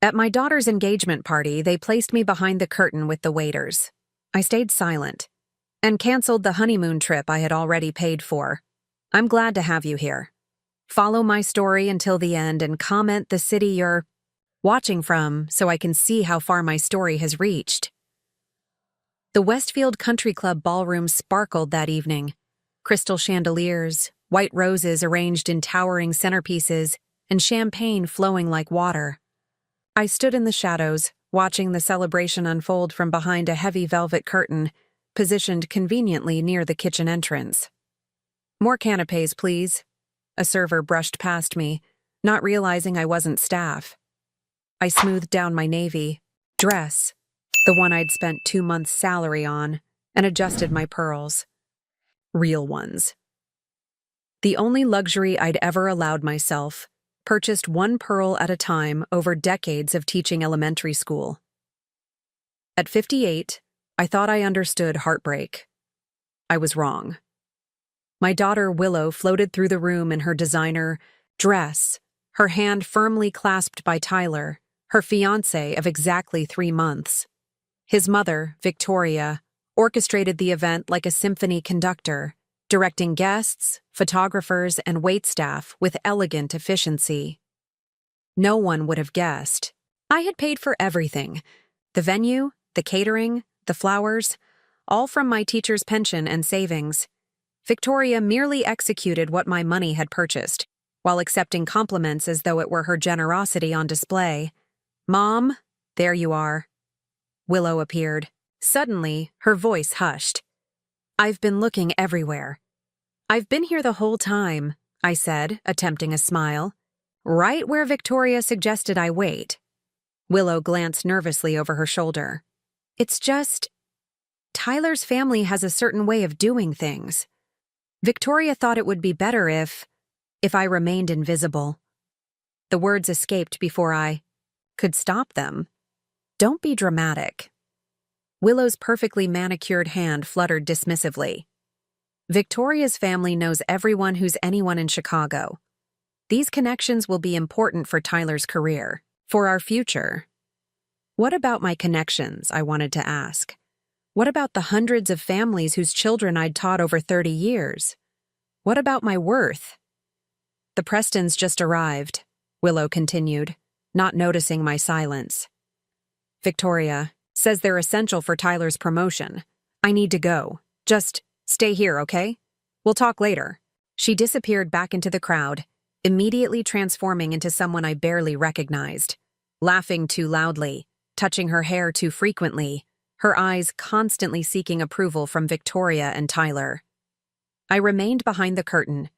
At my daughter's engagement party, they placed me behind the curtain with the waiters. I stayed silent and canceled the honeymoon trip I had already paid for. I'm glad to have you here. Follow my story until the end and comment the city you're watching from so I can see how far my story has reached. The Westfield Country Club ballroom sparkled that evening. Crystal chandeliers, white roses arranged in towering centerpieces, and champagne flowing like water. I stood in the shadows, watching the celebration unfold from behind a heavy velvet curtain, positioned conveniently near the kitchen entrance. "More canapes, please." A server brushed past me, not realizing I wasn't staff. I smoothed down my navy dress, the one I'd spent 2 months' salary on, and adjusted my pearls. Real ones. The only luxury I'd ever allowed myself, purchased one pearl at a time over decades of teaching elementary school. At 58, I thought I understood heartbreak. I was wrong. My daughter Willow floated through the room in her designer dress, her hand firmly clasped by Tyler, her fiancé of exactly 3 months. His mother, Victoria, orchestrated the event like a symphony conductor, directing guests, photographers, and waitstaff with elegant efficiency. No one would have guessed. I had paid for everything: the venue, the catering, the flowers, all from my teacher's pension and savings. Victoria merely executed what my money had purchased, while accepting compliments as though it were her generosity on display. "Mom, there you are." Willow appeared. Suddenly, her voice hushed. "I've been looking everywhere." "I've been here the whole time," I said, attempting a smile. "Right where Victoria suggested I wait." Willow glanced nervously over her shoulder. "It's just, Tyler's family has a certain way of doing things. Victoria thought it would be better if I remained invisible." The words escaped before I could stop them. "Don't be dramatic." Willow's perfectly manicured hand fluttered dismissively. "Victoria's family knows everyone who's anyone in Chicago. These connections will be important for Tyler's career, for our future." "What about my connections?" I wanted to ask. "What about the hundreds of families whose children I'd taught over 30 years? What about my worth?" "The Prestons just arrived," Willow continued, not noticing my silence. "Victoria says they're essential for Tyler's promotion. I need to go. Just stay here, okay? We'll talk later." She disappeared back into the crowd, immediately transforming into someone I barely recognized, laughing too loudly, touching her hair too frequently, her eyes constantly seeking approval from Victoria and Tyler. I remained behind the curtain,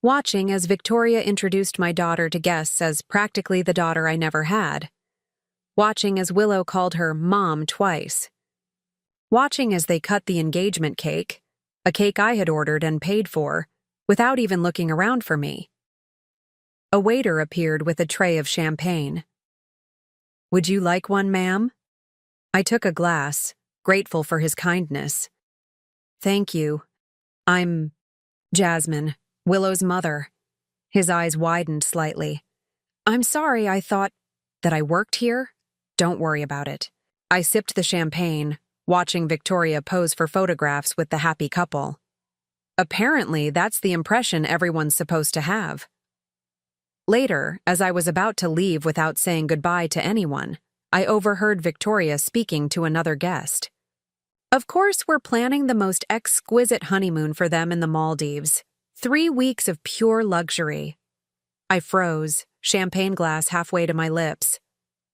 watching as Victoria introduced my daughter to guests as practically the daughter I never had. Watching as Willow called her Mom twice. Watching as they cut the engagement cake, a cake I had ordered and paid for, without even looking around for me. A waiter appeared with a tray of champagne. "Would you like one, ma'am?" I took a glass, grateful for his kindness. "Thank you. I'm Jasmine, Willow's mother." His eyes widened slightly. "I'm sorry, I thought that I worked here." "Don't worry about it." I sipped the champagne, watching Victoria pose for photographs with the happy couple. Apparently, that's the impression everyone's supposed to have. Later, as I was about to leave without saying goodbye to anyone, I overheard Victoria speaking to another guest. "Of course, we're planning the most exquisite honeymoon for them in the Maldives. 3 weeks of pure luxury." I froze, champagne glass halfway to my lips.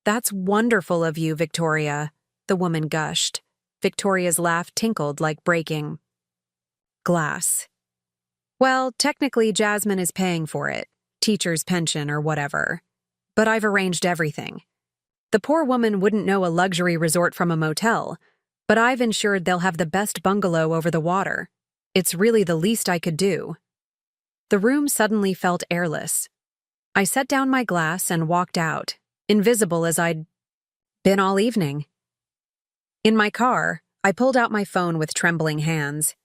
"That's wonderful of you, Victoria," the woman gushed. Victoria's laugh tinkled like breaking glass. "Well, technically Jasmine is paying for it, teacher's pension or whatever. But I've arranged everything. The poor woman wouldn't know a luxury resort from a motel, but I've ensured they'll have the best bungalow over the water. It's really the least I could do." The room suddenly felt airless. I set down my glass and walked out, invisible as I'd been all evening. In my car, I pulled out my phone with trembling hands.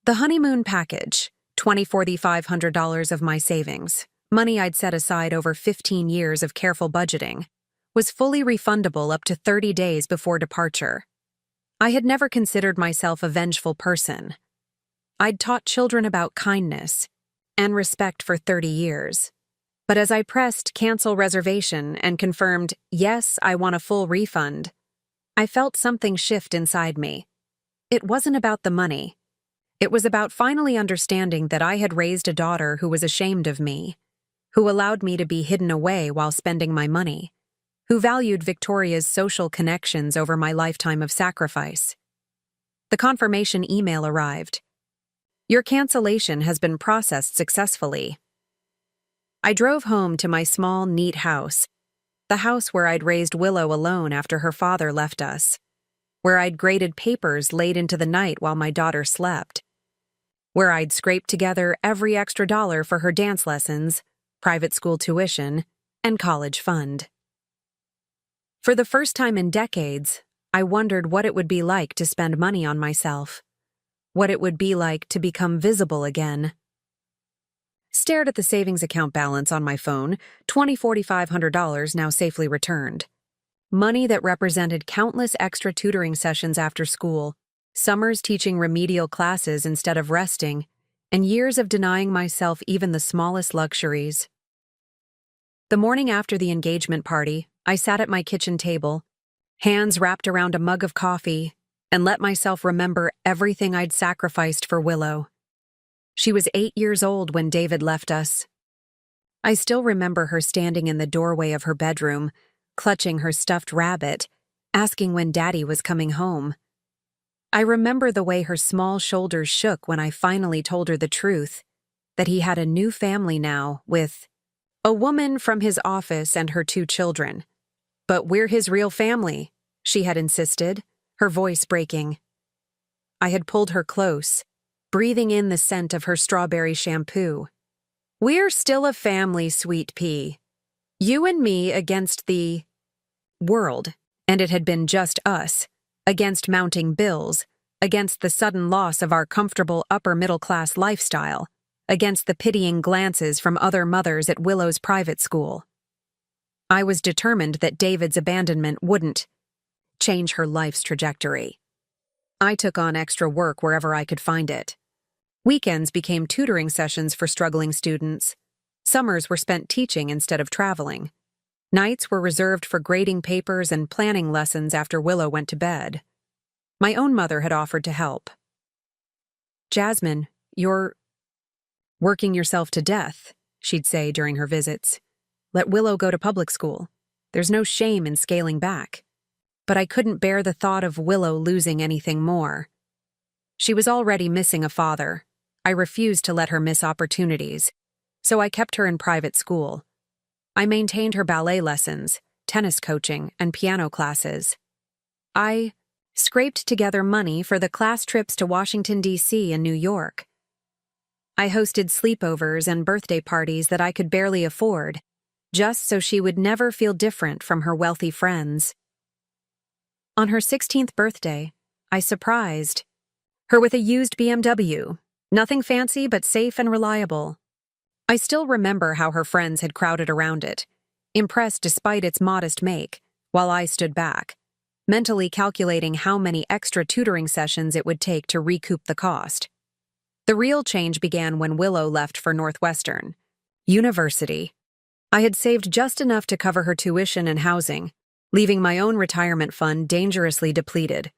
The honeymoon package, $2,500 of my savings, money I'd set aside over 15 years of careful budgeting, was fully refundable up to 30 days before departure. I had never considered myself a vengeful person. I'd taught children about kindness and respect for 30 years. But as I pressed cancel reservation and confirmed, yes, I want a full refund, I felt something shift inside me. It wasn't about the money. It was about finally understanding that I had raised a daughter who was ashamed of me, who allowed me to be hidden away while spending my money, who valued Victoria's social connections over my lifetime of sacrifice. The confirmation email arrived. Your cancellation has been processed successfully. I drove home to my small, neat house, the house where I'd raised Willow alone after her father left us, where I'd graded papers late into the night while my daughter slept, where I'd scraped together every extra dollar for her dance lessons, private school tuition, and college fund. For the first time in decades, I wondered what it would be like to spend money on myself, what it would be like to become visible again. Stared at the savings account balance on my phone, $2,400 now safely returned. Money that represented countless extra tutoring sessions after school, summers teaching remedial classes instead of resting, and years of denying myself even the smallest luxuries. The morning after the engagement party, I sat at my kitchen table, hands wrapped around a mug of coffee, and let myself remember everything I'd sacrificed for Willow. She was 8 years old when David left us. I still remember her standing in the doorway of her bedroom, clutching her stuffed rabbit, asking when Daddy was coming home. I remember the way her small shoulders shook when I finally told her the truth, that he had a new family now with a woman from his office and her 2 children. But we're his real family, she had insisted, her voice breaking. I had pulled her close, breathing in the scent of her strawberry shampoo. We're still a family, sweet pea. You and me against the world, and it had been just us, against mounting bills, against the sudden loss of our comfortable upper-middle-class lifestyle, against the pitying glances from other mothers at Willow's private school. I was determined that David's abandonment wouldn't change her life's trajectory. I took on extra work wherever I could find it. Weekends became tutoring sessions for struggling students. Summers were spent teaching instead of traveling. Nights were reserved for grading papers and planning lessons after Willow went to bed. My own mother had offered to help. Jasmine, you're working yourself to death, she'd say during her visits. Let Willow go to public school. There's no shame in scaling back. But I couldn't bear the thought of Willow losing anything more. She was already missing a father. I refused to let her miss opportunities, so I kept her in private school. I maintained her ballet lessons, tennis coaching, and piano classes. I scraped together money for the class trips to Washington, D.C. and New York. I hosted sleepovers and birthday parties that I could barely afford, just so she would never feel different from her wealthy friends. On her 16th birthday, I surprised her with a used BMW, nothing fancy but safe and reliable. I still remember how her friends had crowded around it, impressed despite its modest make, while I stood back, mentally calculating how many extra tutoring sessions it would take to recoup the cost. The real change began when Willow left for Northwestern University. I had saved just enough to cover her tuition and housing, leaving my own retirement fund dangerously depleted.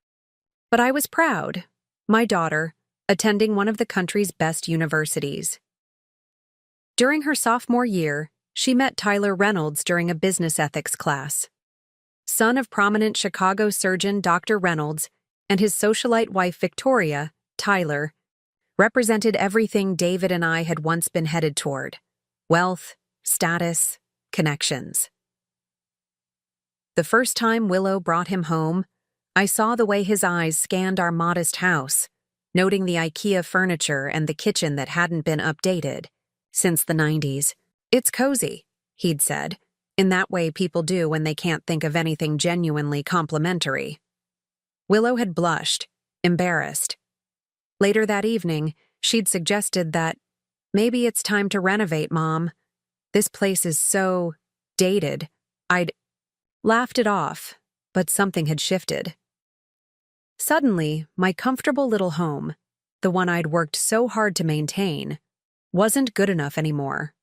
But I was proud, my daughter, attending one of the country's best universities. During her sophomore year, she met Tyler Reynolds during a business ethics class. Son of prominent Chicago surgeon Dr. Reynolds and his socialite wife Victoria, Tyler represented everything David and I had once been headed toward: wealth, status, connections. The first time Willow brought him home, I saw the way his eyes scanned our modest house, noting the IKEA furniture and the kitchen that hadn't been updated since the 90s. It's cozy, he'd said, in that way people do when they can't think of anything genuinely complimentary. Willow had blushed, embarrassed. Later that evening, she'd suggested that, maybe it's time to renovate, Mom. This place is so dated. laughed it off, but something had shifted. Suddenly, my comfortable little home, the one I'd worked so hard to maintain, wasn't good enough anymore.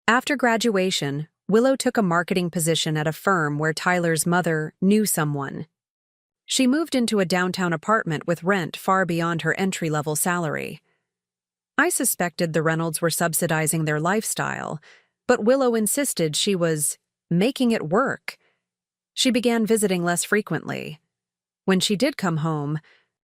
After graduation, Willow took a marketing position at a firm where Tyler's mother knew someone. She moved into a downtown apartment with rent far beyond her entry-level salary. I suspected the Reynolds were subsidizing their lifestyle, but Willow insisted she was making it work. She began visiting less frequently. When she did come home,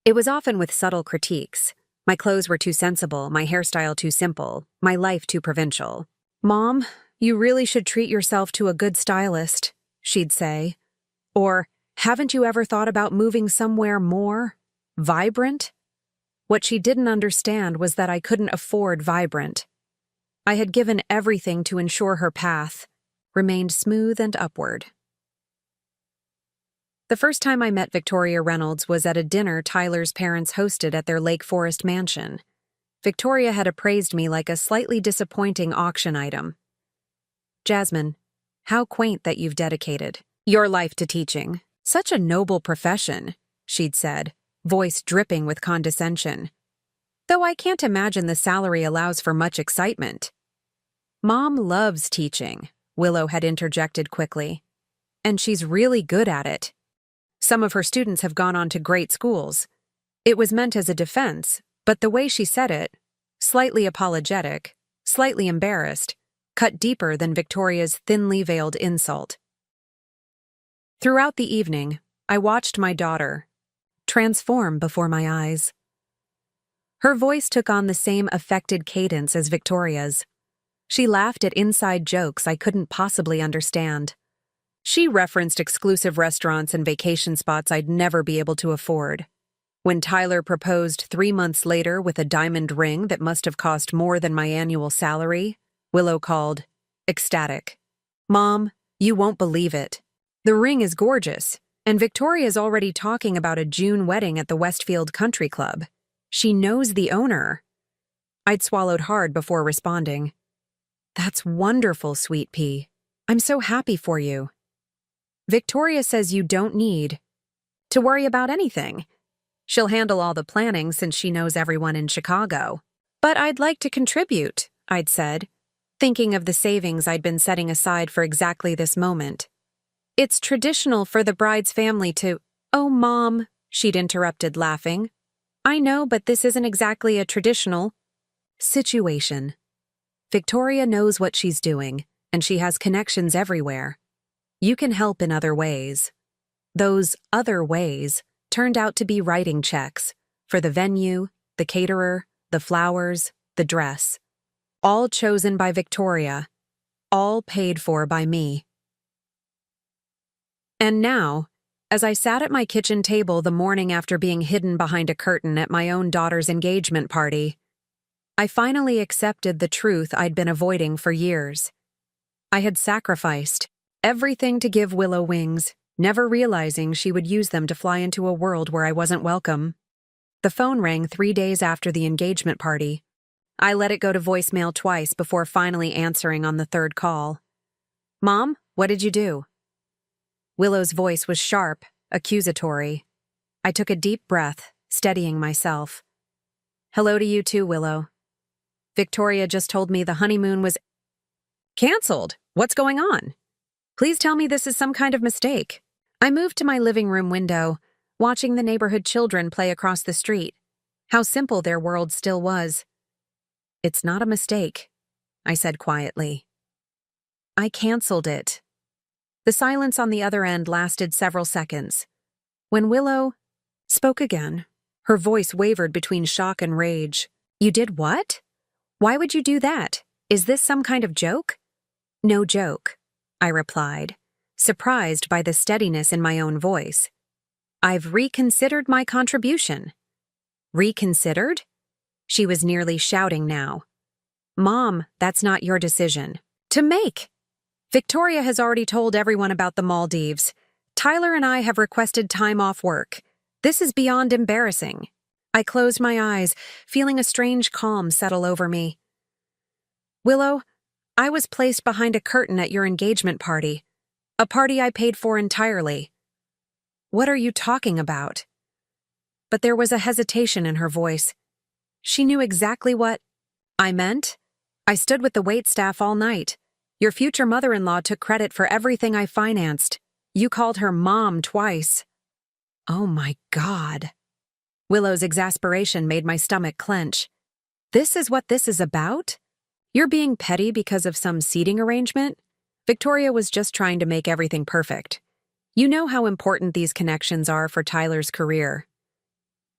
it was often with subtle critiques. My clothes were too sensible, my hairstyle too simple, my life too provincial. "Mom, you really should treat yourself to a good stylist," she'd say. Or, "Haven't you ever thought about moving somewhere more vibrant?" What she didn't understand was that I couldn't afford vibrant. I had given everything to ensure her path remained smooth and upward. The first time I met Victoria Reynolds was at a dinner Tyler's parents hosted at their Lake Forest mansion. Victoria had appraised me like a slightly disappointing auction item. "Jasmine, how quaint that you've dedicated your life to teaching. Such a noble profession," she'd said, voice dripping with condescension. "Though I can't imagine the salary allows for much excitement." "Mom loves teaching," Willow had interjected quickly. "And she's really good at it. Some of her students have gone on to great schools." It was meant as a defense, but the way she said it, slightly apologetic, slightly embarrassed, cut deeper than Victoria's thinly veiled insult. Throughout the evening, I watched my daughter transform before my eyes. Her voice took on the same affected cadence as Victoria's. She laughed at inside jokes I couldn't possibly understand. She referenced exclusive restaurants and vacation spots I'd never be able to afford. When Tyler proposed 3 months later with a diamond ring that must have cost more than my annual salary, Willow called, ecstatic. "Mom, you won't believe it. The ring is gorgeous, and Victoria's already talking about a June wedding at the Westfield Country Club. She knows the owner." I'd swallowed hard before responding. "That's wonderful, Sweet Pea. I'm so happy for you. Victoria says you don't need to worry about anything. She'll handle all the planning since she knows everyone in Chicago." "But I'd like to contribute," I'd said, thinking of the savings I'd been setting aside for exactly this moment. "It's traditional for the bride's family to—" "Oh, Mom," she'd interrupted, laughing. "I know, but this isn't exactly a traditional situation. Victoria knows what she's doing, and she has connections everywhere. You can help in other ways." Those other ways turned out to be writing checks for the venue, the caterer, the flowers, the dress. All chosen by Victoria, all paid for by me. And now, as I sat at my kitchen table the morning after being hidden behind a curtain at my own daughter's engagement party, I finally accepted the truth I'd been avoiding for years. I had sacrificed everything to give Willow wings, never realizing she would use them to fly into a world where I wasn't welcome. The phone rang 3 days after the engagement party. I let it go to voicemail twice before finally answering on the third call. "Mom, what did you do?" Willow's voice was sharp, accusatory. I took a deep breath, steadying myself. "Hello to you too, Willow. Victoria just told me the honeymoon was canceled. What's going on? Please tell me this is some kind of mistake." I moved to my living room window, watching the neighborhood children play across the street. How simple their world still was. "It's not a mistake," I said quietly. "I canceled it." The silence on the other end lasted several seconds. When Willow spoke again, her voice wavered between shock and rage. "You did what? Why would you do that? Is this some kind of joke?" "No joke," I replied, surprised by the steadiness in my own voice. "I've reconsidered my contribution." "Reconsidered?" She was nearly shouting now. "Mom, that's not your decision to make. Victoria has already told everyone about the Maldives. Tyler and I have requested time off work. This is beyond embarrassing." I closed my eyes, feeling a strange calm settle over me. "Willow, I was placed behind a curtain at your engagement party. A party I paid for entirely. What are you talking about? But there was a hesitation in her voice. She knew exactly what I meant. I stood with the waitstaff all night. Your future mother-in-law took credit for everything I financed. You called her mom twice. Oh my God. Willow's exasperation made my stomach clench. This is what this is about? You're being petty because of some seating arrangement? Victoria was just trying to make everything perfect. You know how important these connections are for Tyler's career.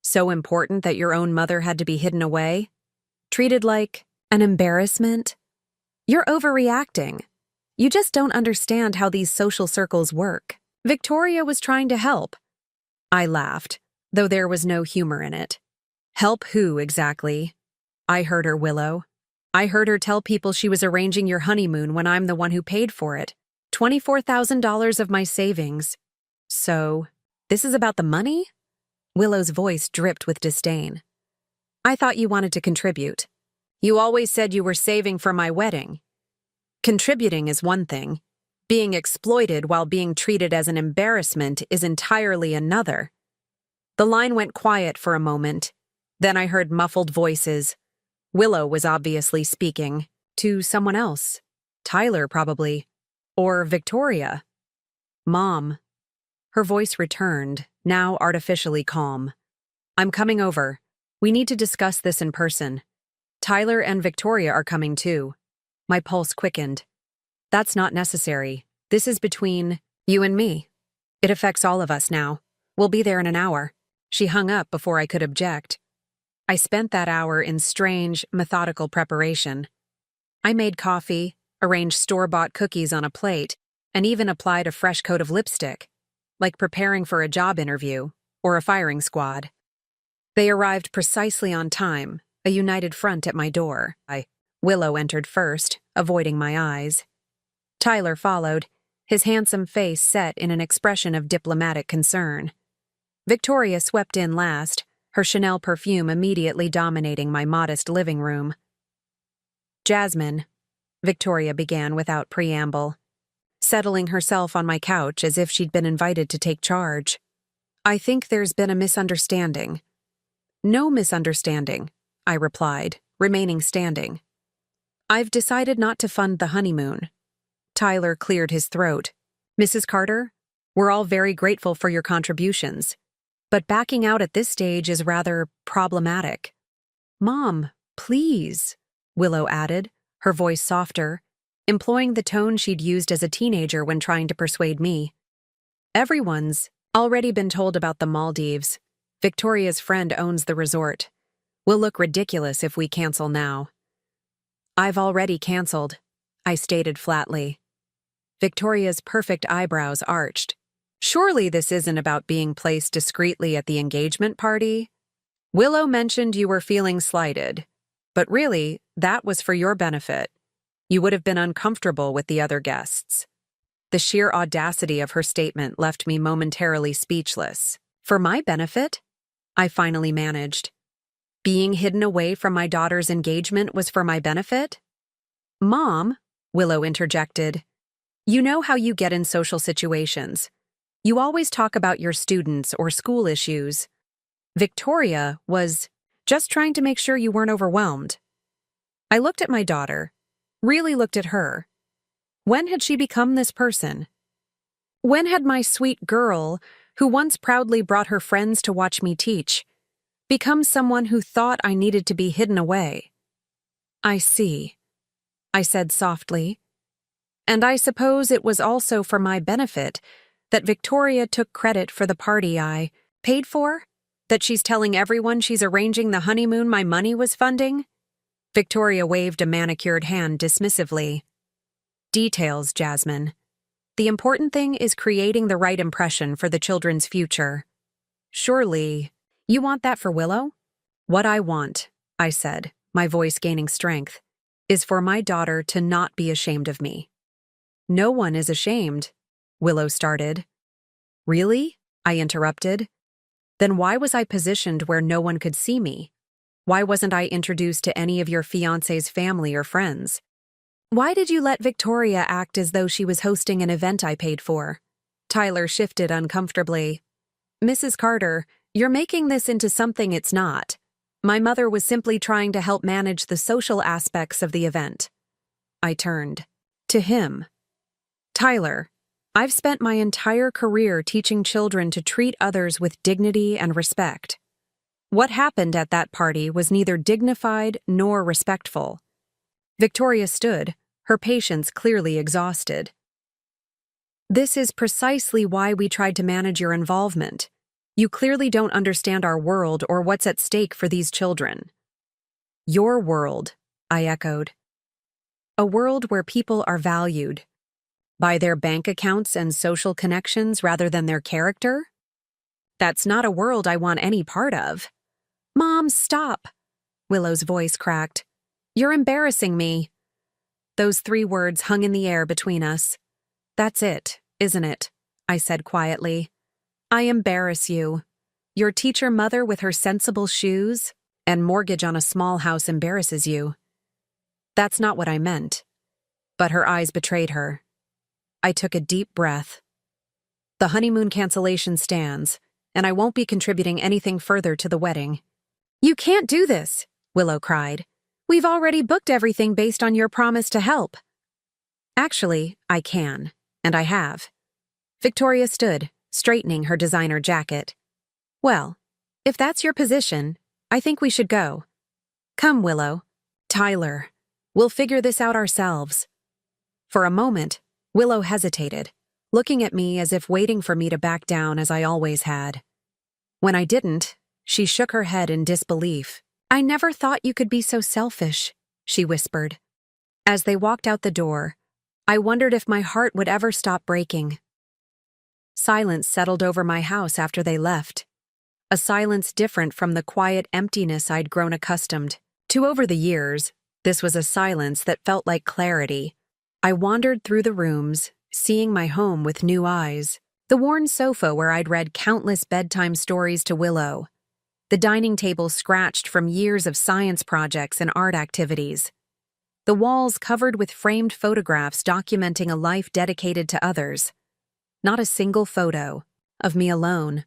So important that your own mother had to be hidden away? Treated like an embarrassment? You're overreacting. You just don't understand how these social circles work. Victoria was trying to help. I laughed, though there was no humor in it. Help who, exactly? I heard her, Willow. I heard her tell people she was arranging your honeymoon when I'm the one who paid for it. $24,000 of my savings. So, this is about the money? Willow's voice dripped with disdain. I thought you wanted to contribute. You always said you were saving for my wedding. Contributing is one thing. Being exploited while being treated as an embarrassment is entirely another. The line went quiet for a moment. Then I heard muffled voices. Willow was obviously speaking to someone else. Tyler, probably. Or Victoria. Mom. Her voice returned, now artificially calm. I'm coming over. We need to discuss this in person. Tyler and Victoria are coming too. My pulse quickened. That's not necessary. This is between you and me. It affects all of us now. We'll be there in an hour. She hung up before I could object. I spent that hour in strange, methodical preparation. I made coffee, arranged store-bought cookies on a plate, and even applied a fresh coat of lipstick, like preparing for a job interview or a firing squad. They arrived precisely on time, a united front at my door. Willow entered first, avoiding my eyes. Tyler followed, his handsome face set in an expression of diplomatic concern. Victoria swept in last, her Chanel perfume immediately dominating my modest living room. Jasmine, Victoria began without preamble, settling herself on my couch as if she'd been invited to take charge. I think there's been a misunderstanding. No misunderstanding, I replied, remaining standing. I've decided not to fund the honeymoon. Tyler cleared his throat. Mrs. Carter, we're all very grateful for your contributions, but backing out at this stage is rather problematic. Mom, please, Willow added, her voice softer, employing the tone she'd used as a teenager when trying to persuade me. Everyone's already been told about the Maldives. Victoria's friend owns the resort. We'll look ridiculous if we cancel now. I've already canceled, I stated flatly. Victoria's perfect eyebrows arched. Surely this isn't about being placed discreetly at the engagement party? Willow mentioned you were feeling slighted, but really, that was for your benefit. You would have been uncomfortable with the other guests. The sheer audacity of her statement left me momentarily speechless. For my benefit? I finally managed. Being hidden away from my daughter's engagement was for my benefit? Mom, Willow interjected, you know how you get in social situations. You always talk about your students or school issues. Victoria was just trying to make sure you weren't overwhelmed. I looked at my daughter, really looked at her. When had she become this person? When had my sweet girl, who once proudly brought her friends to watch me teach, become someone who thought I needed to be hidden away? I see, I said softly. And I suppose it was also for my benefit that Victoria took credit for the party I paid for? That she's telling everyone she's arranging the honeymoon my money was funding? Victoria waved a manicured hand dismissively. Details, Jasmine. The important thing is creating the right impression for the children's future. Surely, you want that for Willow? What I want, I said, my voice gaining strength, is for my daughter to not be ashamed of me. No one is ashamed, Willow started. Really? I interrupted. Then why was I positioned where no one could see me? Why wasn't I introduced to any of your fiancé's family or friends? Why did you let Victoria act as though she was hosting an event I paid for? Tyler shifted uncomfortably. Mrs. Carter, you're making this into something it's not. My mother was simply trying to help manage the social aspects of the event. I turned to him. Tyler, I've spent my entire career teaching children to treat others with dignity and respect. What happened at that party was neither dignified nor respectful. Victoria stood, her patience clearly exhausted. This is precisely why we tried to manage your involvement. You clearly don't understand our world or what's at stake for these children. Your world, I echoed. A world where people are valued by their bank accounts and social connections rather than their character? That's not a world I want any part of. Mom, stop! Willow's voice cracked. You're embarrassing me. Those 3 words hung in the air between us. That's it, isn't it? I said quietly. I embarrass you. Your teacher mother with her sensible shoes and mortgage on a small house embarrasses you. That's not what I meant. But her eyes betrayed her. I took a deep breath. The honeymoon cancellation stands, and I won't be contributing anything further to the wedding. You can't do this, Willow cried. We've already booked everything based on your promise to help. Actually, I can, and I have. Victoria stood, straightening her designer jacket. Well, if that's your position, I think we should go. Come, Willow. Tyler. We'll figure this out ourselves. For a moment, Willow hesitated, looking at me as if waiting for me to back down as I always had. When I didn't, she shook her head in disbelief. I never thought you could be so selfish, she whispered. As they walked out the door, I wondered if my heart would ever stop breaking. Silence settled over my house after they left. A silence different from the quiet emptiness I'd grown accustomed to over the years. This was a silence that felt like clarity. I wandered through the rooms, seeing my home with new eyes. The worn sofa where I'd read countless bedtime stories to Willow. The dining table scratched from years of science projects and art activities. The walls covered with framed photographs documenting a life dedicated to others. Not a single photo of me alone.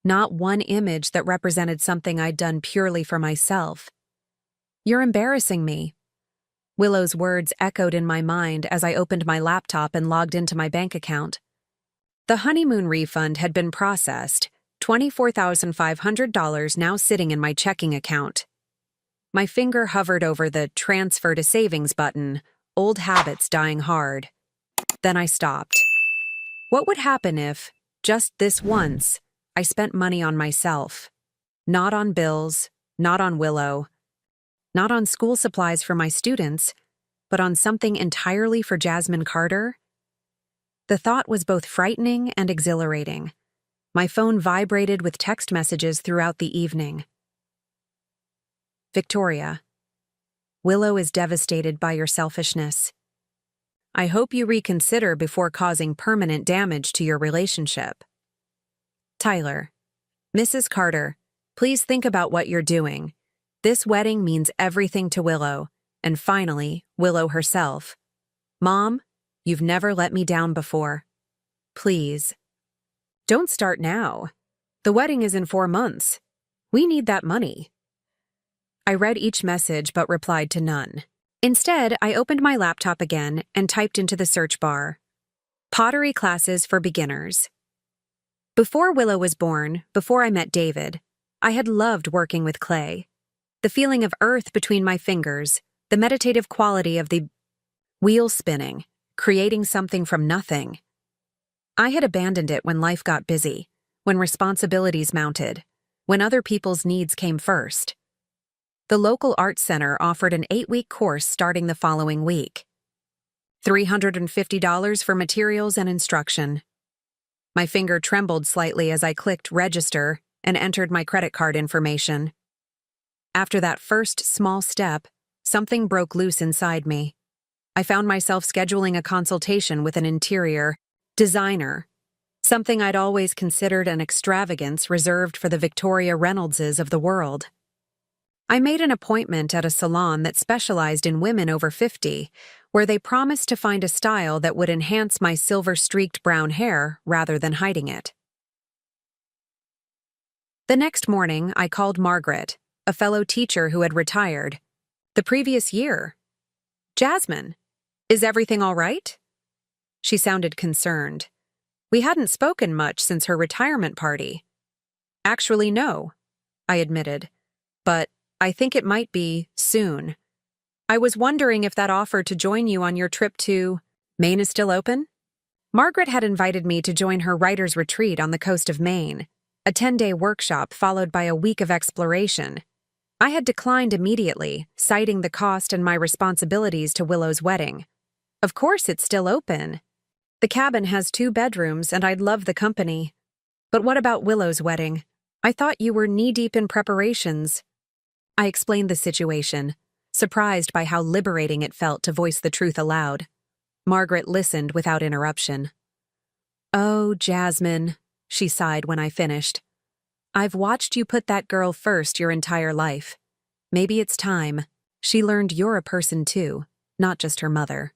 Not one image that represented something I'd done purely for myself. You're embarrassing me. Willow's words echoed in my mind as I opened my laptop and logged into my bank account. The honeymoon refund had been processed, $24,500 now sitting in my checking account. My finger hovered over the transfer to savings button, old habits dying hard. Then I stopped. What would happen if, just this once, I spent money on myself? Not on bills, not on Willow, not on school supplies for my students, but on something entirely for Jasmine Carter? The thought was both frightening and exhilarating. My phone vibrated with text messages throughout the evening. Victoria, Willow is devastated by your selfishness. I hope you reconsider before causing permanent damage to your relationship. Tyler, Mrs. Carter, please think about what you're doing. This wedding means everything to Willow, and finally, Willow herself. Mom, you've never let me down before. Please. Don't start now. The wedding is in 4 months. We need that money. I read each message but replied to none. Instead, I opened my laptop again and typed into the search bar, pottery classes for beginners. Before Willow was born, before I met David, I had loved working with clay. The feeling of earth between my fingers, the meditative quality of the wheel spinning, creating something from nothing. I had abandoned it when life got busy, when responsibilities mounted, when other people's needs came first. The local art center offered an 8-week course starting the following week. $350 for materials and instruction. My finger trembled slightly as I clicked register and entered my credit card information. After that first small step, something broke loose inside me. I found myself scheduling a consultation with an interior designer, something I'd always considered an extravagance reserved for the Victoria Reynoldses of the world. I made an appointment at a salon that specialized in women over 50, where they promised to find a style that would enhance my silver-streaked brown hair rather than hiding it. The next morning, I called Margaret, a fellow teacher who had retired the previous year. "Jasmine, is everything all right?" She sounded concerned. We hadn't spoken much since her retirement party. "Actually, no," I admitted, "but I think it might be soon. I was wondering if that offer to join you on your trip to Maine is still open?" Margaret had invited me to join her writer's retreat on the coast of Maine, a 10-day workshop followed by a week of exploration. I had declined immediately, citing the cost and my responsibilities to Willow's wedding. "Of course it's still open. The cabin has 2 bedrooms and I'd love the company. But what about Willow's wedding? I thought you were knee-deep in preparations." I explained the situation, surprised by how liberating it felt to voice the truth aloud. Margaret listened without interruption. "Oh, Jasmine," she sighed when I finished. "I've watched you put that girl first your entire life. Maybe it's time. She learned you're a person too, not just her mother."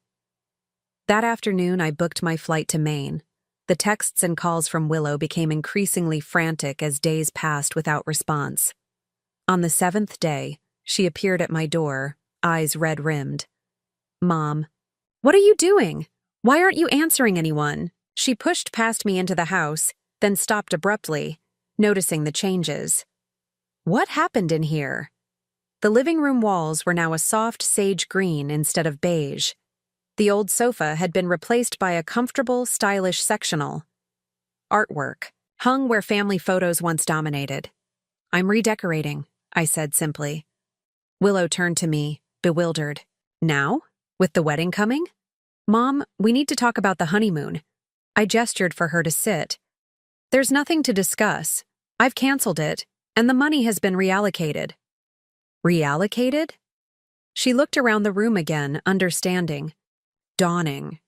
That afternoon, I booked my flight to Maine. The texts and calls from Willow became increasingly frantic as days passed without response. On the 7th day, she appeared at my door, eyes red-rimmed. "Mom, what are you doing? Why aren't you answering anyone?" She pushed past me into the house, then stopped abruptly, noticing the changes. What happened in here? The living room walls were now a soft sage green instead of beige. The old sofa had been replaced by a comfortable, stylish sectional. Artwork hung where family photos once dominated. "I'm redecorating," I said simply. Willow turned to me, bewildered. "Now? With the wedding coming?" "Mom, we need to talk about the honeymoon." I gestured for her to sit. "There's nothing to discuss. I've canceled it, and the money has been reallocated." "Reallocated?" She looked around the room again, understanding. Dawning.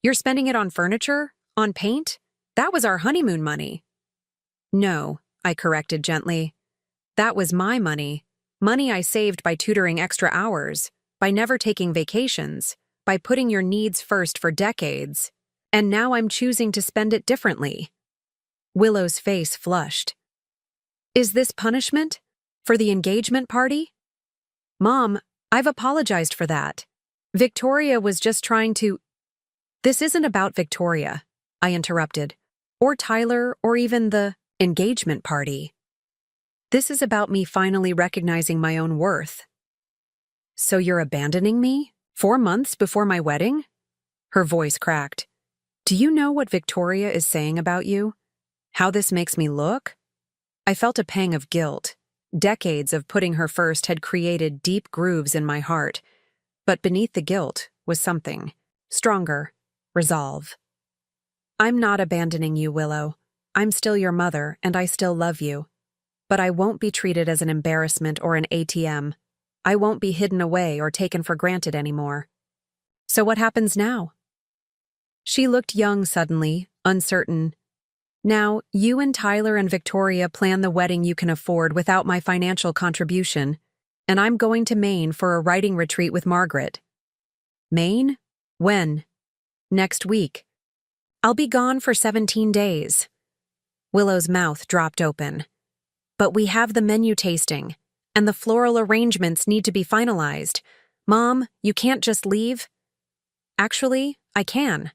"You're spending it on furniture? On paint? That was our honeymoon money." "No," I corrected gently. "That was my money. Money I saved by tutoring extra hours, by never taking vacations, by putting your needs first for decades. And now I'm choosing to spend it differently." Willow's face flushed. "Is this punishment? For the engagement party?" "Mom, I've apologized for that. Victoria was just trying to—" "This isn't about Victoria," I interrupted, "or Tyler, or even the engagement party. This is about me finally recognizing my own worth." "So you're abandoning me? 4 months before my wedding?" Her voice cracked. "Do you know what Victoria is saying about you? How this makes me look?" I felt a pang of guilt. Decades of putting her first had created deep grooves in my heart. But beneath the guilt was something stronger, resolve. "I'm not abandoning you, Willow. I'm still your mother, and I still love you. But I won't be treated as an embarrassment or an ATM. I won't be hidden away or taken for granted anymore." "So what happens now?" She looked young suddenly, uncertain. "Now, you and Tyler and Victoria plan the wedding you can afford without my financial contribution. And I'm going to Maine for a writing retreat with Margaret." "Maine? When?" "Next week. I'll be gone for 17 days. Willow's mouth dropped open. "But we have the menu tasting, and the floral arrangements need to be finalized. Mom, you can't just leave." "Actually, I can.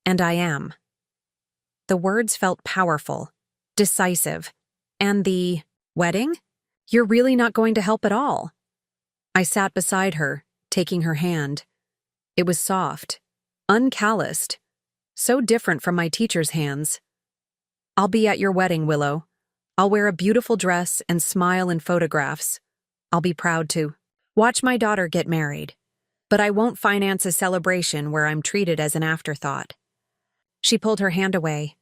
And I am." The words felt powerful, decisive. "And the wedding? You're really not going to help at all." I sat beside her, taking her hand. It was soft, uncalloused, so different from my teacher's hands. "I'll be at your wedding, Willow. I'll wear a beautiful dress and smile in photographs. I'll be proud to watch my daughter get married. But I won't finance a celebration where I'm treated as an afterthought." She pulled her hand away.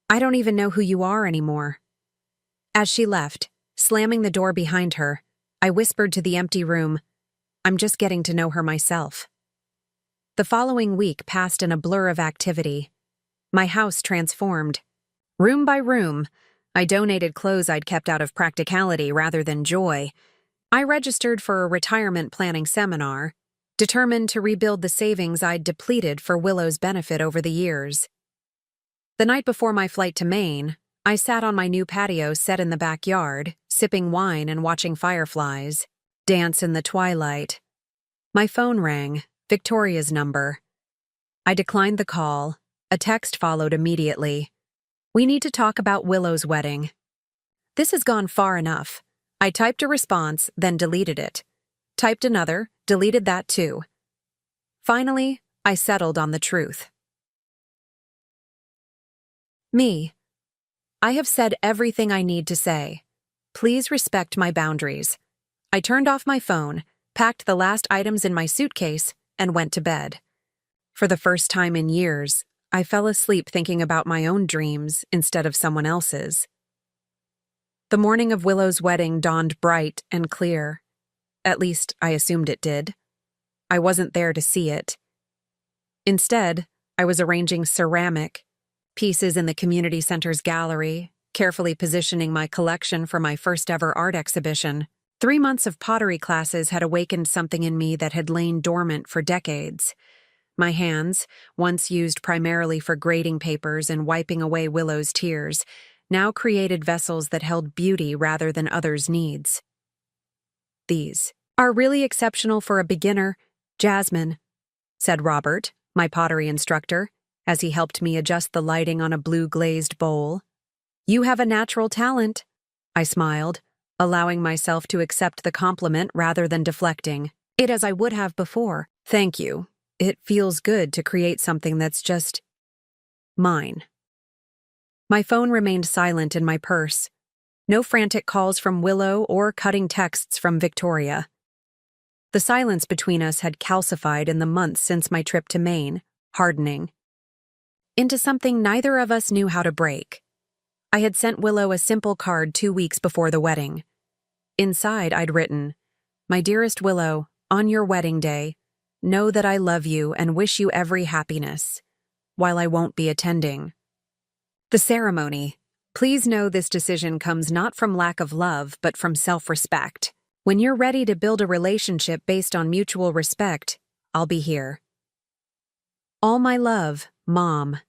"I don't even know who you are anymore." As she left, slamming the door behind her, I whispered to the empty room, "I'm just getting to know her myself." The following week passed in a blur of activity. My house transformed. Room by room, I donated clothes I'd kept out of practicality rather than joy. I registered for a retirement planning seminar, determined to rebuild the savings I'd depleted for Willow's benefit over the years. The night before my flight to Maine, I sat on my new patio set in the backyard, sipping wine and watching fireflies dance in the twilight. My phone rang, Victoria's number. I declined the call. A text followed immediately. "We need to talk about Willow's wedding." This has gone far enough. I typed a response, then deleted it. Typed another, deleted that too. Finally, I settled on the truth. Me. I have said everything I need to say. Please respect my boundaries. I turned off my phone, packed the last items in my suitcase, and went to bed. For the first time in years, I fell asleep thinking about my own dreams instead of someone else's. The morning of Willow's wedding dawned bright and clear. At least, I assumed it did. I wasn't there to see it. Instead, I was arranging ceramic pieces in the community center's gallery, carefully positioning my collection for my first-ever art exhibition. 3 months of pottery classes had awakened something in me that had lain dormant for decades. My hands, once used primarily for grading papers and wiping away Willow's tears, now created vessels that held beauty rather than others' needs. "These are really exceptional for a beginner, Jasmine," said Robert, my pottery instructor, as he helped me adjust the lighting on a blue-glazed bowl. "You have a natural talent," I smiled, allowing myself to accept the compliment rather than deflecting it as I would have before. "Thank you. It feels good to create something that's just mine." My phone remained silent in my purse. No frantic calls from Willow or cutting texts from Victoria. The silence between us had calcified in the months since my trip to Maine, hardening into something neither of us knew how to break. I had sent Willow a simple card 2 weeks before the wedding. Inside, I'd written, "My dearest Willow, on your wedding day, know that I love you and wish you every happiness, while I won't be attending the ceremony. Please know this decision comes not from lack of love, but from self-respect. When you're ready to build a relationship based on mutual respect, I'll be here. All my love, Mom."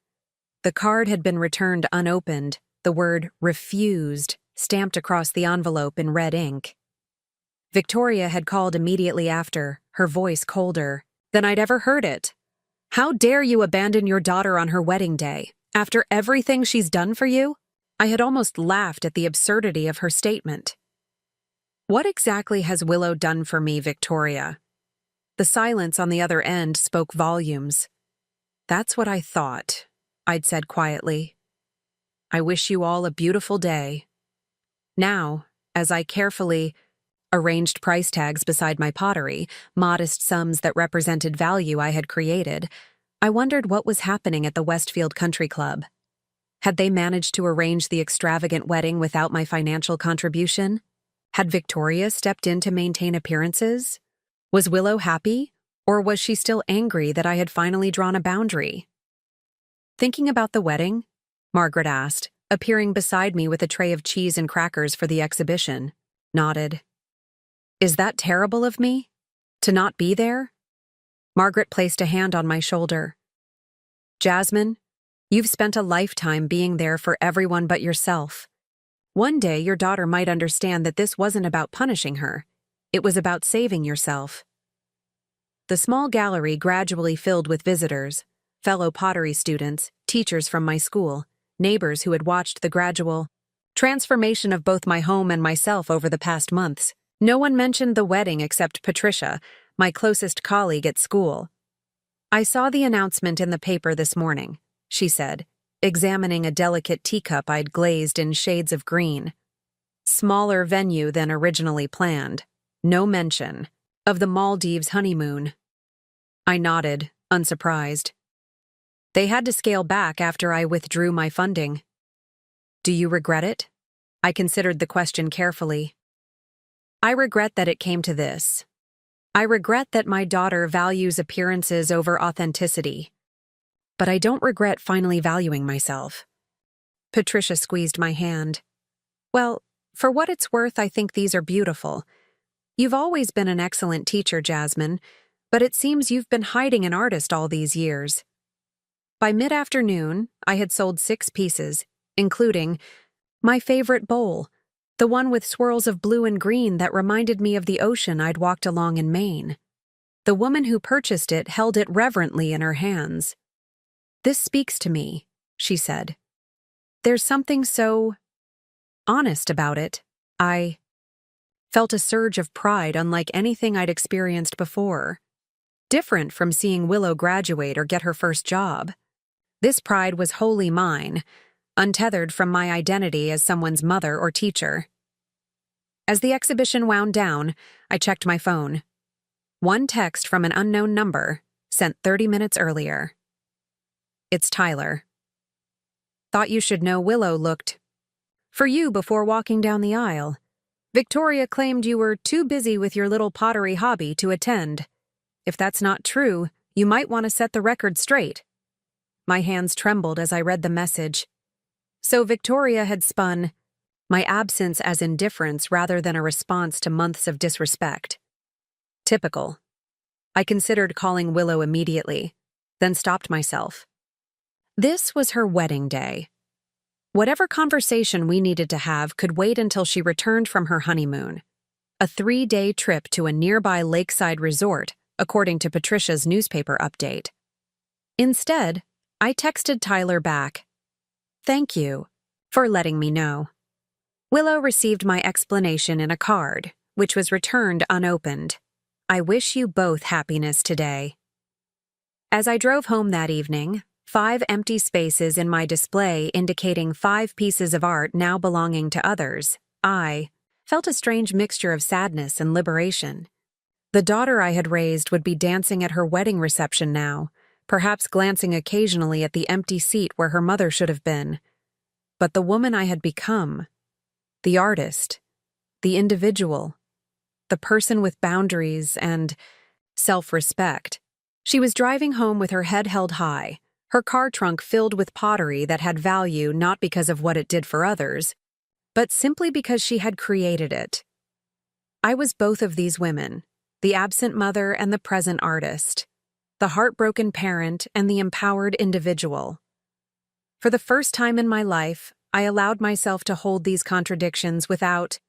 The card had been returned unopened, the word "refused" stamped across the envelope in red ink. Victoria had called immediately after, her voice colder than I'd ever heard it. "How dare you abandon your daughter on her wedding day, after everything she's done for you?" I had almost laughed at the absurdity of her statement. "What exactly has Willow done for me, Victoria?" The silence on the other end spoke volumes. "That's what I thought," I'd said quietly. "I wish you all a beautiful day." Now, as I carefully arranged price tags beside my pottery, modest sums that represented value I had created, I wondered what was happening at the Westfield Country Club. Had they managed to arrange the extravagant wedding without my financial contribution? Had Victoria stepped in to maintain appearances? Was Willow happy, or was she still angry that I had finally drawn a boundary? "Thinking about the wedding?" Margaret asked, appearing beside me with a tray of cheese and crackers for the exhibition. Nodded. "Is that terrible of me? To not be there?" Margaret placed a hand on my shoulder. "Jasmine, you've spent a lifetime being there for everyone but yourself. One day your daughter might understand that this wasn't about punishing her. It was about saving yourself." The small gallery gradually filled with visitors, fellow pottery students, teachers from my school, neighbors who had watched the gradual transformation of both my home and myself over the past months. No one mentioned the wedding except Patricia, my closest colleague at school. "I saw the announcement in the paper this morning," she said, examining a delicate teacup I'd glazed in shades of green. "Smaller venue than originally planned. No mention of the Maldives honeymoon." I nodded, unsurprised. "They had to scale back after I withdrew my funding." "Do you regret it?" I considered the question carefully. "I regret that it came to this. I regret that my daughter values appearances over authenticity. But I don't regret finally valuing myself." Patricia squeezed my hand. Well, for what it's worth, I think these are beautiful. You've always been an excellent teacher, Jasmine, but it seems you've been hiding an artist all these years. By mid-afternoon, I had sold 6 pieces, including my favorite bowl, the one with swirls of blue and green that reminded me of the ocean I'd walked along in Maine. The woman who purchased it held it reverently in her hands. "This speaks to me," she said. "There's something so honest about it." I felt a surge of pride unlike anything I'd experienced before. Different from seeing Willow graduate or get her first job. This pride was wholly mine, untethered from my identity as someone's mother or teacher. As the exhibition wound down, I checked my phone. One text from an unknown number, sent 30 minutes earlier. "It's Tyler. Thought you should know Willow looked for you before walking down the aisle. Victoria claimed you were too busy with your little pottery hobby to attend. If that's not true, you might want to set the record straight." My hands trembled as I read the message. So Victoria had spun my absence as indifference rather than a response to months of disrespect. Typical. I considered calling Willow immediately, then stopped myself. This was her wedding day. Whatever conversation we needed to have could wait until she returned from her honeymoon, a 3-day trip to a nearby lakeside resort, according to Patricia's newspaper update. Instead, I texted Tyler back, "Thank you for letting me know." Willow received my explanation in a card, which was returned unopened. "I wish you both happiness today." As I drove home that evening, 5 empty spaces in my display indicating 5 pieces of art now belonging to others, I felt a strange mixture of sadness and liberation. The daughter I had raised would be dancing at her wedding reception now, perhaps glancing occasionally at the empty seat where her mother should have been. But the woman I had become, the artist, the individual, the person with boundaries and self-respect. She was driving home with her head held high, her car trunk filled with pottery that had value not because of what it did for others, but simply because she had created it. I was both of these women, the absent mother and the present artist, the heartbroken parent and the empowered individual. For the first time in my life, I allowed myself to hold these contradictions without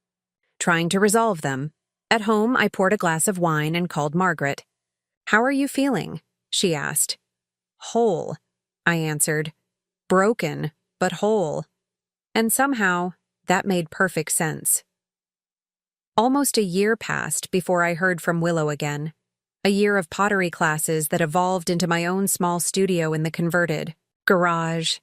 trying to resolve them. At home, I poured a glass of wine and called Margaret. "How are you feeling?" she asked. "Whole," I answered. "Broken, but whole." And somehow, that made perfect sense. Almost a year passed before I heard from Willow again. A year of pottery classes that evolved into my own small studio in the converted garage.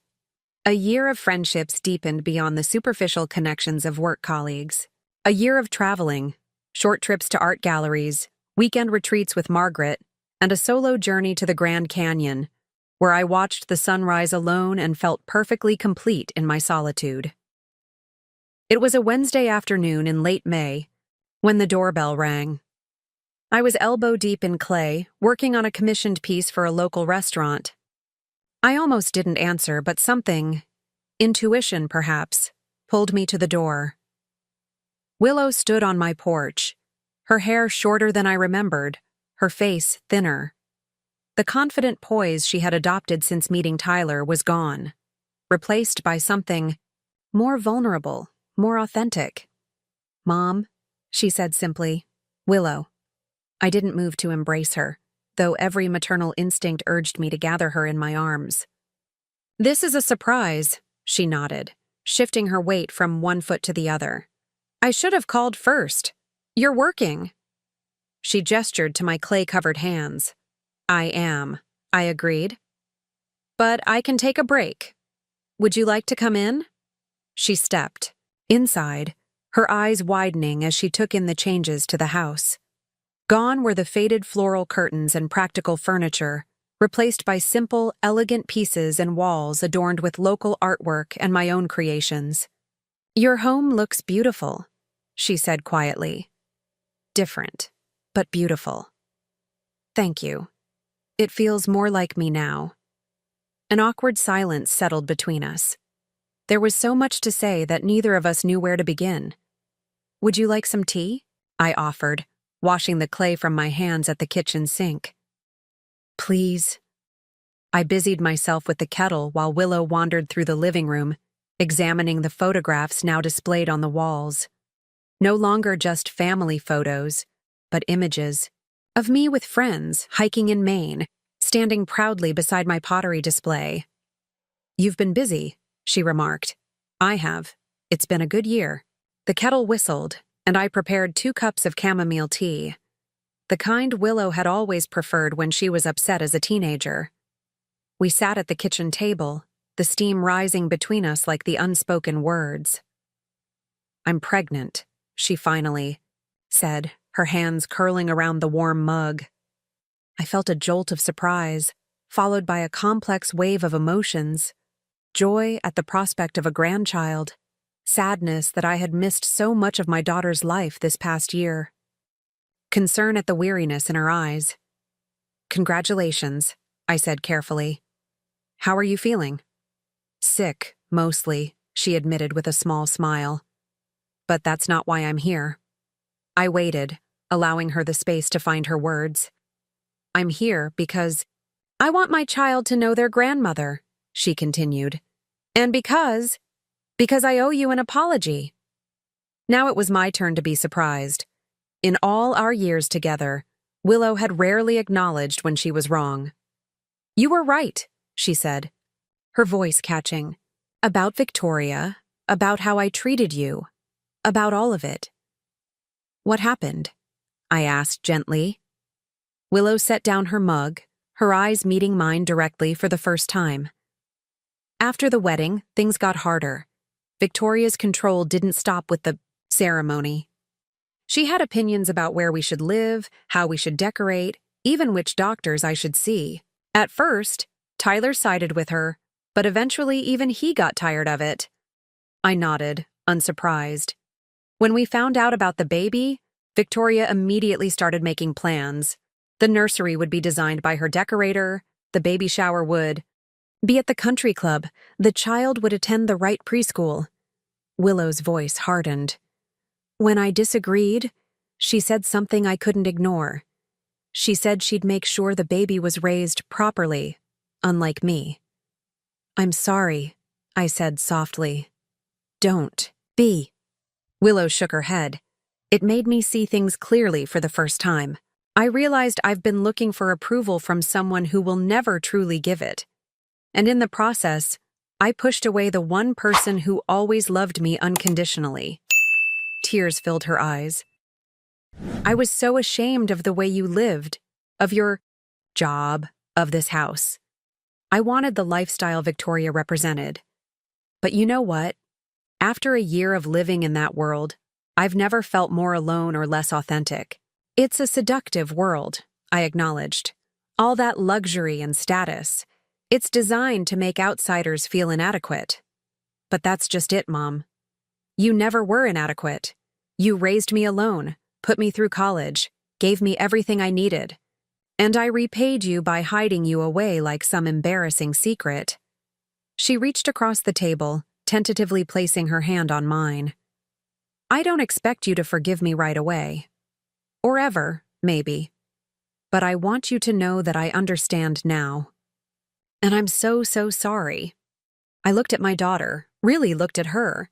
A year of friendships deepened beyond the superficial connections of work colleagues. A year of traveling, short trips to art galleries, weekend retreats with Margaret, and a solo journey to the Grand Canyon, where I watched the sunrise alone and felt perfectly complete in my solitude. It was a Wednesday afternoon in late May when the doorbell rang. I was elbow-deep in clay, working on a commissioned piece for a local restaurant. I almost didn't answer, but something, intuition perhaps, pulled me to the door. Willow stood on my porch, her hair shorter than I remembered, her face thinner. The confident poise she had adopted since meeting Tyler was gone, replaced by something more vulnerable, more authentic. "Mom," she said simply. "Willow." I didn't move to embrace her, though every maternal instinct urged me to gather her in my arms. "This is a surprise," she nodded, shifting her weight from one foot to the other. "I should have called first. You're working." She gestured to my clay-covered hands. "I am," I agreed. "But I can take a break. Would you like to come in?" She stepped. Inside, her eyes widening as she took in the changes to the house. Gone were the faded floral curtains and practical furniture, replaced by simple, elegant pieces and walls adorned with local artwork and my own creations. "Your home looks beautiful," she said quietly. "Different, but beautiful." "Thank you. It feels more like me now." An awkward silence settled between us. There was so much to say that neither of us knew where to begin. "Would you like some tea?" I offered, washing the clay from my hands at the kitchen sink. "Please." I busied myself with the kettle while Willow wandered through the living room, examining the photographs now displayed on the walls. No longer just family photos, but images of me with friends hiking in Maine, standing proudly beside my pottery display. "You've been busy," she remarked. "I have. It's been a good year." The kettle whistled, and I prepared 2 cups of chamomile tea, the kind Willow had always preferred when she was upset as a teenager. We sat at the kitchen table, the steam rising between us like the unspoken words. "I'm pregnant," she finally said, her hands curling around the warm mug. I felt a jolt of surprise, followed by a complex wave of emotions: joy at the prospect of a grandchild, sadness that I had missed so much of my daughter's life this past year, concern at the weariness in her eyes. "Congratulations," I said carefully. "How are you feeling?" "Sick, mostly," she admitted with a small smile. "But that's not why I'm here." I waited, allowing her the space to find her words. "I'm here because I want my child to know their grandmother," she continued. "And because I owe you an apology." Now it was my turn to be surprised. In all our years together, Willow had rarely acknowledged when she was wrong. "You were right," she said, her voice catching. "About Victoria, about how I treated you, about all of it." "What happened?" I asked gently. Willow set down her mug, her eyes meeting mine directly for the first time. "After the wedding, things got harder. Victoria's control didn't stop with the ceremony. She had opinions about where we should live, how we should decorate, even which doctors I should see. At first, Tyler sided with her, but eventually even he got tired of it." I nodded, unsurprised. When we found out about the baby, Victoria immediately started making plans. The nursery would be designed by her decorator, the baby shower would be at the country club, the child would attend the right preschool. Willow's voice hardened. When I disagreed, she said something I couldn't ignore. She said she'd make sure the baby was raised properly, unlike me. "I'm sorry," I said softly. "Don't be." Willow shook her head. It made me see things clearly for the first time. I realized I've been looking for approval from someone who will never truly give it. And in the process, I pushed away the one person who always loved me unconditionally. Tears filled her eyes. "I was so ashamed of the way you lived, of your job, of this house. I wanted the lifestyle Victoria represented. But you know what? After a year of living in that world, I've never felt more alone or less authentic. It's a seductive world," I acknowledged. "All that luxury and status. It's designed to make outsiders feel inadequate. But that's just it, Mom. You never were inadequate. You raised me alone, put me through college, gave me everything I needed. And I repaid you by hiding you away like some embarrassing secret." She reached across the table, tentatively placing her hand on mine. "I don't expect you to forgive me right away. Or ever, maybe. But I want you to know that I understand now. And I'm so sorry." I looked at my daughter, really looked at her.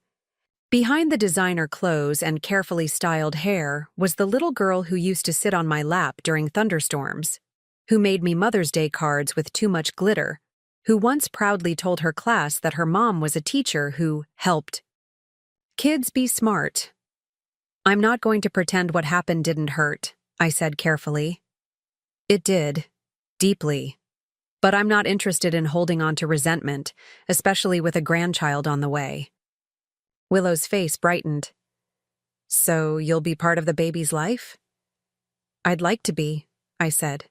Behind the designer clothes and carefully styled hair was the little girl who used to sit on my lap during thunderstorms, who made me Mother's Day cards with too much glitter, who once proudly told her class that her mom was a teacher who helped kids be smart. "I'm not going to pretend what happened didn't hurt," I said carefully. "It did. Deeply. But I'm not interested in holding on to resentment, especially with a grandchild on the way." Willow's face brightened. "So you'll be part of the baby's life?" "I'd like to be," I said.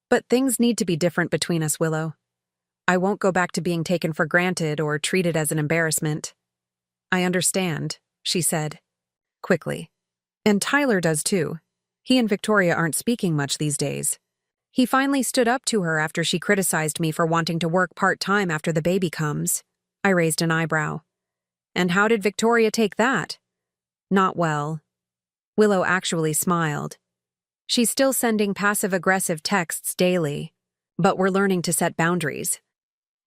"But things need to be different between us, Willow. I won't go back to being taken for granted or treated as an embarrassment." "I understand," she said, quickly. "And Tyler does too. He and Victoria aren't speaking much these days. He finally stood up to her after she criticized me for wanting to work part-time after the baby comes." I raised an eyebrow. And how did Victoria take that? Not well. Willow actually smiled. She's still sending passive-aggressive texts daily, but we're learning to set boundaries.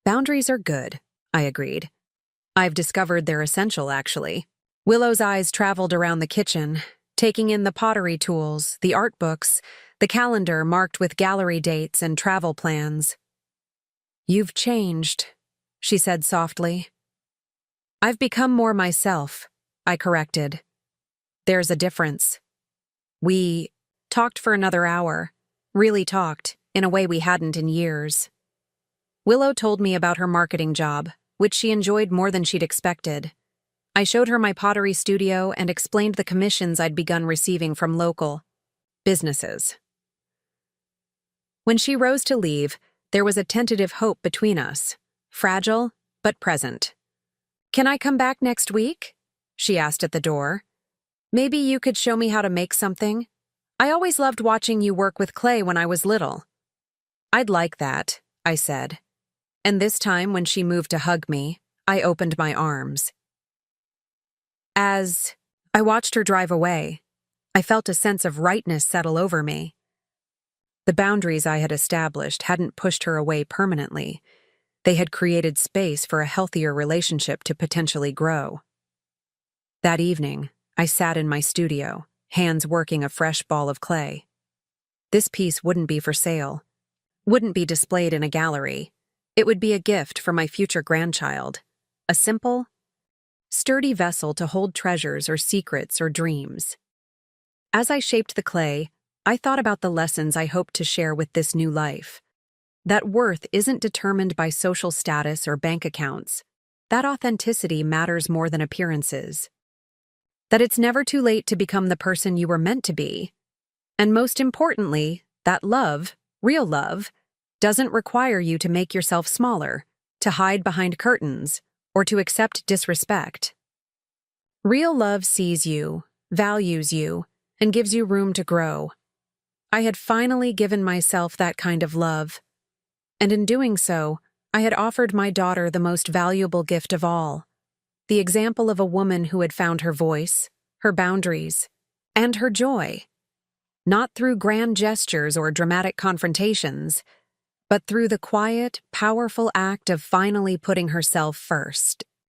Boundaries are good, I agreed. I've discovered they're essential, actually. Willow's eyes traveled around the kitchen, taking in the pottery tools, the art books, the calendar marked with gallery dates and travel plans. You've changed, she said softly. I've become more myself, I corrected. There's a difference. We talked for another hour, really talked, in a way we hadn't in years. Willow told me about her marketing job, which she enjoyed more than she'd expected. I showed her my pottery studio and explained the commissions I'd begun receiving from local businesses. When she rose to leave, there was a tentative hope between us, fragile but present. Can I come back next week? She asked at the door. Maybe you could show me how to make something? I always loved watching you work with clay when I was little. I'd like that, I said. And this time, when she moved to hug me, I opened my arms. As I watched her drive away, I felt a sense of rightness settle over me. The boundaries I had established hadn't pushed her away permanently. They had created space for a healthier relationship to potentially grow. That evening, I sat in my studio, hands working a fresh ball of clay. This piece wouldn't be for sale, wouldn't be displayed in a gallery. It would be a gift for my future grandchild, a simple, sturdy vessel to hold treasures or secrets or dreams. As I shaped the clay, I thought about the lessons I hoped to share with this new life. That worth isn't determined by social status or bank accounts. That authenticity matters more than appearances. That it's never too late to become the person you were meant to be. And most importantly, that love, real love, doesn't require you to make yourself smaller, to hide behind curtains, or to accept disrespect. Real love sees you, values you, and gives you room to grow. I had finally given myself that kind of love. And in doing so, I had offered my daughter the most valuable gift of all, the example of a woman who had found her voice, her boundaries, and her joy. Not through grand gestures or dramatic confrontations, but through the quiet, powerful act of finally putting herself first.